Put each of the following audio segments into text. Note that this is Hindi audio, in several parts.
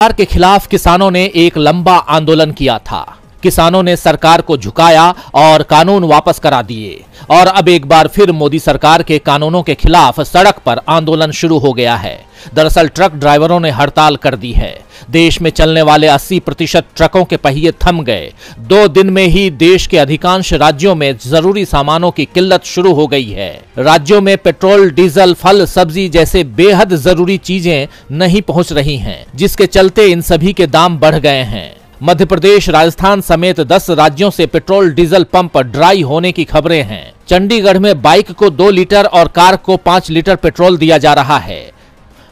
सरकार के खिलाफ किसानों ने एक लंबा आंदोलन किया था। किसानों ने सरकार को झुकाया और कानून वापस करा दिए और अब एक बार फिर मोदी सरकार के कानूनों के खिलाफ सड़क पर आंदोलन शुरू हो गया है। दरअसल ट्रक ड्राइवरों ने हड़ताल कर दी है। देश में चलने वाले 80% ट्रकों के पहिए थम गए। 2 दिन में ही देश के अधिकांश राज्यों में जरूरी सामानों की किल्लत शुरू हो गई है। राज्यों में पेट्रोल, डीजल, फल, सब्जी जैसे बेहद जरूरी चीजें नहीं पहुंच रही हैं, जिसके चलते इन सभी के दाम बढ़ गए हैं। मध्य प्रदेश, राजस्थान समेत 10 राज्यों से पेट्रोल डीजल पंप ड्राई होने की खबरें हैं। चंडीगढ़ में बाइक को 2 लीटर और कार को 5 लीटर पेट्रोल दिया जा रहा है।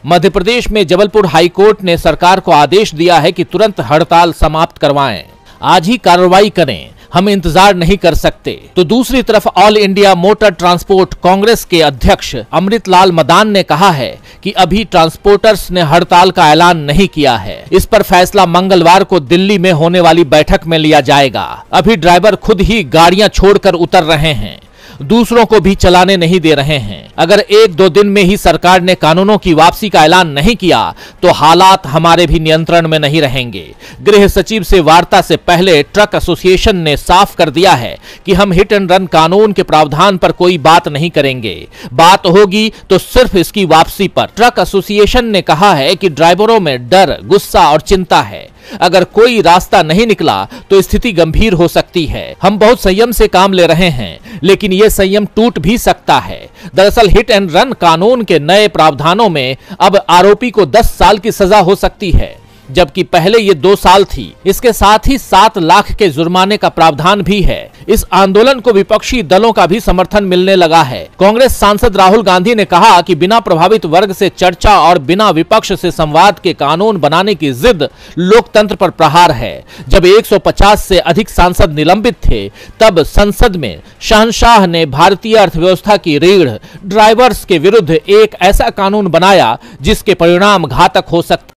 मध्य प्रदेश में जबलपुर हाईकोर्ट ने सरकार को आदेश दिया है कि तुरंत हड़ताल समाप्त करवाएं। आज ही कार्रवाई करें, हम इंतजार नहीं कर सकते। तो दूसरी तरफ all India motor transport Congress के अध्यक्ष अमृतलाल मदान ने कहा है कि अभी ट्रांसपोर्टर्स ने हड़ताल का ऐलान नहीं किया है। इस पर फैसला मंगलवार को दिल्ली में होने वाली बैठक में लिया जाएगा। अभी ड्राइवर खुद ही गाड़ियां छोड़कर उतर रहे हैं, दूसरों को भी चलाने नहीं दे रहे हैं। अगर 1-2 दिन में ही सरकार ने कानूनों की वापसी का ऐलान नहीं किया तो हालात हमारे भी नियंत्रण में नहीं रहेंगे। गृह सचिव से वार्ता से पहले ट्रक एसोसिएशन ने साफ कर दिया है कि हम हिट एंड रन कानून के प्रावधान पर कोई बात नहीं करेंगे। बात होगी तो सिर्फ इसकी वापसी पर। ट्रक एसोसिएशन ने कहा है कि ड्राइवरों में डर, गुस्सा और चिंता है। अगर कोई रास्ता नहीं निकला तो स्थिति गंभीर हो सकती है। हम बहुत संयम से काम ले रहे हैं, लेकिन यह संयम टूट भी सकता है। दरअसल हिट एंड रन कानून के नए प्रावधानों में अब आरोपी को 10 साल की सजा हो सकती है, जबकि पहले ये 2 साल थी। इसके साथ ही 7 लाख के जुर्माने का प्रावधान भी है। इस आंदोलन को विपक्षी दलों का भी समर्थन मिलने लगा है। कांग्रेस सांसद राहुल गांधी ने कहा कि बिना प्रभावित वर्ग से चर्चा और बिना विपक्ष से संवाद के कानून बनाने की जिद लोकतंत्र पर प्रहार है। जब 150 से अधिक सांसद निलंबित थे, तब संसद में शहंशाह ने भारतीय अर्थव्यवस्था की रीढ़ ड्राइवर्स के विरुद्ध एक ऐसा कानून बनाया जिसके परिणाम घातक हो सकते।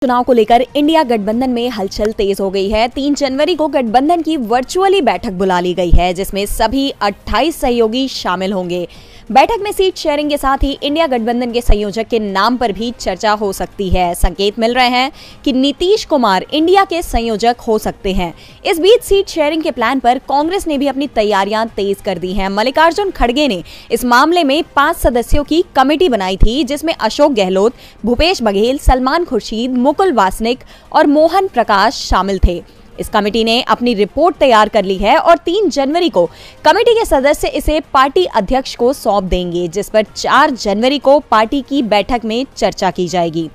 चुनाव को लेकर इंडिया गठबंधन में हलचल तेज हो गई है। 3 जनवरी को गठबंधन की वर्चुअली बैठक बुला ली गई है, जिसमें सभी 28 सहयोगी शामिल होंगे। बैठक में सीट शेयरिंग के साथ ही इंडिया गठबंधन के संयोजक के नाम पर भी चर्चा हो सकती है। संकेत मिल रहे हैं कि नीतीश कुमार इंडिया के संयोजक हो सकते हैं। इस बीच सीट शेयरिंग के प्लान पर कांग्रेस ने भी अपनी तैयारियां तेज कर दी हैं। मल्लिकार्जुन खड़गे ने इस मामले में 5 सदस्यों की कमेटी बनाई थी, जिसमें अशोक गहलोत, भूपेश बघेल, सलमान खुर्शीद, मुकुल वासनिक और मोहन प्रकाश शामिल थे। इस कमेटी ने अपनी रिपोर्ट तैयार कर ली है और 3 जनवरी को कमेटी के सदस्य इसे पार्टी अध्यक्ष को सौंप देंगे, जिस पर 4 जनवरी को पार्टी की बैठक में चर्चा की जाएगी।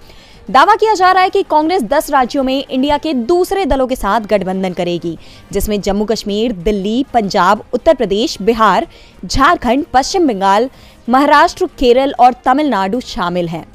दावा किया जा रहा है कि कांग्रेस 10 राज्यों में इंडिया के दूसरे दलों के साथ गठबंधन करेगी, जिसमें जम्मू कश्मीर, दिल्ली, पंजाब, उत्तर प्रदेश, बिहार, झारखंड, पश्चिम बंगाल, महाराष्ट्र, केरल और तमिलनाडु शामिल हैं।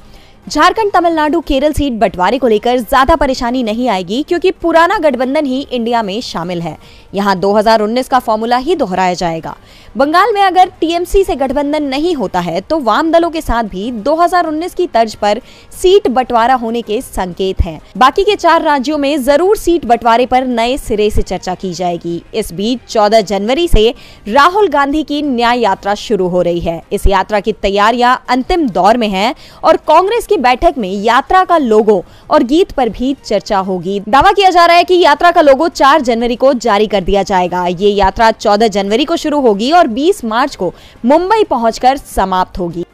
झारखंड, तमिलनाडु, केरल सीट बंटवारे को लेकर ज्यादा परेशानी नहीं आएगी, क्योंकि पुराना गठबंधन ही इंडिया में शामिल है। यहां 2019 का फॉर्मूला ही दोहराया जाएगा। बंगाल में अगर टीएमसी से गठबंधन नहीं होता है तो वाम दलों के साथ भी 2019 की तर्ज पर सीट बंटवारा होने के संकेत हैं। बाकी के 4 राज्यों में जरूर सीट बंटवारे पर नए सिरे से चर्चा की जाएगी। इस बीच 14 जनवरी से राहुल गांधी की न्याय यात्रा शुरू हो रही है। इस यात्रा की तैयारियां अंतिम दौर में है और कांग्रेस बैठक में यात्रा का लोगो और गीत पर भी चर्चा होगी। दावा किया जा रहा है कि यात्रा का लोगो 4 जनवरी को जारी कर दिया जाएगा। ये यात्रा 14 जनवरी को शुरू होगी और 20 मार्च को मुंबई पहुंचकर समाप्त होगी।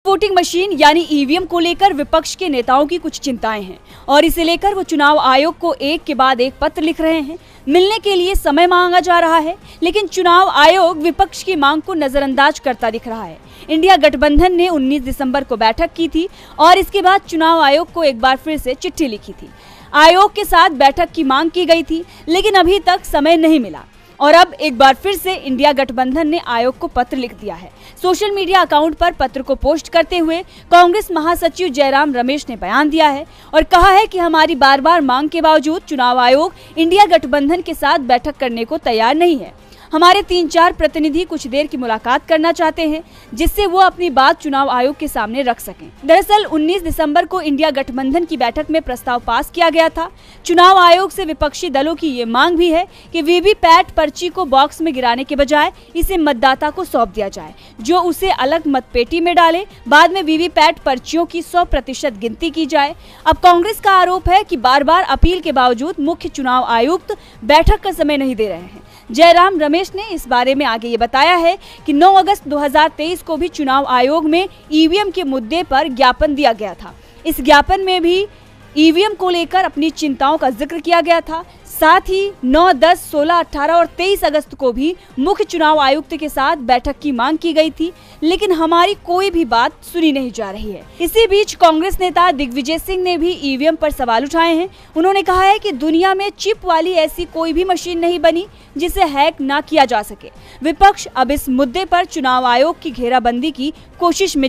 वोटिंग मशीन यानी ईवीएम को लेकर विपक्ष के नेताओं की कुछ चिंताएं हैं और इसे लेकर वो चुनाव आयोग को एक के बाद एक पत्र लिख रहे हैं। मिलने के लिए समय मांगा जा रहा है, लेकिन चुनाव आयोग विपक्ष की मांग को नजरअंदाज करता दिख रहा है। इंडिया गठबंधन ने 19 दिसंबर को बैठक की थी और इसके बाद चुनाव आयोग को एक बार फिर से चिट्ठी लिखी थी। आयोग के साथ बैठक की मांग की गई थी, लेकिन अभी तक समय नहीं मिला और अब एक बार फिर से इंडिया गठबंधन ने आयोग को पत्र लिख दिया है। सोशल मीडिया अकाउंट पर पत्र को पोस्ट करते हुए कांग्रेस महासचिव जयराम रमेश ने बयान दिया है और कहा है कि हमारी बार बार मांग के बावजूद चुनाव आयोग इंडिया गठबंधन के साथ बैठक करने को तैयार नहीं है। हमारे 3-4 प्रतिनिधि कुछ देर की मुलाकात करना चाहते हैं, जिससे वो अपनी बात चुनाव आयोग के सामने रख सकें। दरअसल 19 दिसंबर को इंडिया गठबंधन की बैठक में प्रस्ताव पास किया गया था। चुनाव आयोग से विपक्षी दलों की ये मांग भी है कि वीवीपैट पर्ची को बॉक्स में गिराने के बजाय इसे मतदाता को सौंप दिया जाए, जो उसे अलग मतपेटी में डाले। बाद में वीवीपैट पर्चियों की 100% गिनती की जाए। अब कांग्रेस का आरोप है कि बार बार अपील के बावजूद मुख्य चुनाव आयुक्त बैठक का समय नहीं दे रहे हैं। जयराम रमेश ने इस बारे में आगे ये बताया है कि 9 अगस्त 2023 को भी चुनाव आयोग में ईवीएम के मुद्दे पर ज्ञापन दिया गया था। इस ज्ञापन में भी ईवीएम को लेकर अपनी चिंताओं का जिक्र किया गया था। साथ ही 9, 10, 16, 18 और 23 अगस्त को भी मुख्य चुनाव आयुक्त के साथ बैठक की मांग की गई थी, लेकिन हमारी कोई भी बात सुनी नहीं जा रही है। इसी बीच कांग्रेस नेता दिग्विजय सिंह ने भी ईवीएम पर सवाल उठाए हैं। उन्होंने कहा है कि दुनिया में चिप वाली ऐसी कोई भी मशीन नहीं बनी जिसे हैक ना किया जा सके। विपक्ष अब इस मुद्दे पर चुनाव आयोग की घेराबंदी की कोशिश में